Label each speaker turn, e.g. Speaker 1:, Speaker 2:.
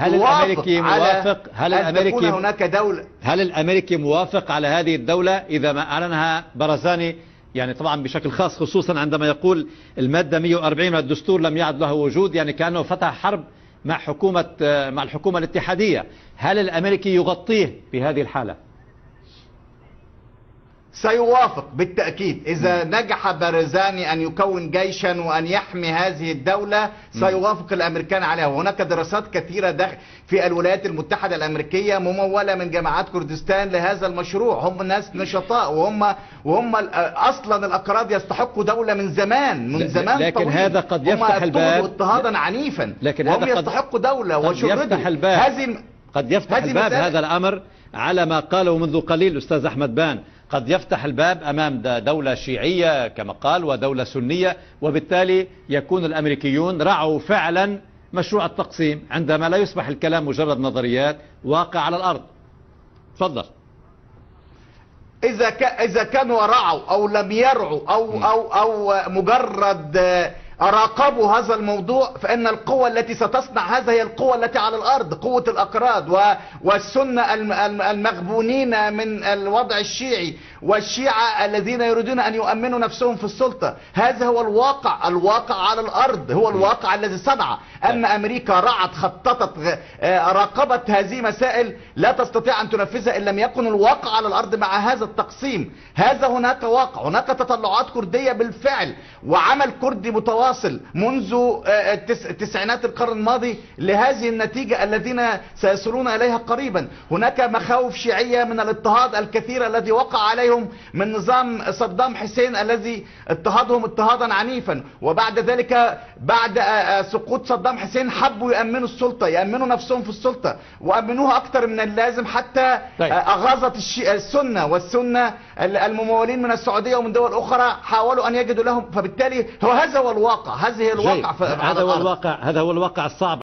Speaker 1: الأمريكي موافق؟
Speaker 2: هل الأمريكي موافق على هذه الدولة إذا ما أعلنها برزاني؟ يعني طبعا بشكل خاص، خصوصا عندما يقول المادة 140 من الدستور لم يعد له وجود، يعني كأنه فتح حرب مع الحكومة الاتحادية. هل الأمريكي يغطيه في هذه الحالة؟
Speaker 1: سيوافق بالتأكيد إذا نجح بارزاني أن يكون جيشا وأن يحمي هذه الدولة، سيوافق الأمريكان عليها. وهناك دراسات كثيرة في الولايات المتحدة الأمريكية ممولة من جامعات كردستان لهذا المشروع. هم ناس نشطاء، وهم أصلا الأكراد يستحقوا دولة من زمان
Speaker 2: لكن
Speaker 1: طويل.
Speaker 2: هذا قد يفتح الباب
Speaker 1: اضطهادا عنيفا،
Speaker 2: لكن
Speaker 1: هم
Speaker 2: هذا
Speaker 1: يستحقوا دولة
Speaker 2: قد يفتح الباب هذا الأمر على ما قاله منذ قليل الأستاذ أحمد بان. قد يفتح الباب أمام دولة شيعية كما قال ودولة سنية، وبالتالي يكون الأمريكيون رعوا فعلا مشروع التقسيم عندما لا يصبح الكلام مجرد نظريات واقع على الأرض. تفضل.
Speaker 1: إذا كانوا رعوا أو لم يرعوا أو مجرد راقبوا هذا الموضوع، فإن القوة التي ستصنع هذا هي القوة التي على الأرض، قوة الأكراد والسنة المغبونين من الوضع الشيعي والشيعة الذين يريدون أن يؤمنوا نفسهم في السلطة. هذا هو الواقع على الأرض، هو الواقع الذي صنع. أما أمريكا رعت، خططت، راقبت هذه مسائل لا تستطيع أن تنفذها إن لم يكن الواقع على الأرض مع هذا التقسيم. هناك واقع، هناك تطلعات كردية بالفعل، وعمل كردي متواصل منذ تسعينات القرن الماضي لهذه النتيجة الذين سيصلون إليها قريبا. هناك مخاوف شيعية من الاضطهاد الكثير الذي وقع عليهم من نظام صدام حسين الذي اضطهدهم اضطهادا عنيفا، وبعد ذلك بعد سقوط صدام حسين حبوا يأمنوا السلطة، يأمنوا نفسهم في السلطة، وأمنوها أكثر من اللازم حتى أغاظت السنة والسنة الممولين من السعودية ومن دول أخرى حاولوا أن يجدوا لهم. فبالتالي هذا هو الواقع، هذا هو الواقع
Speaker 2: الصعب.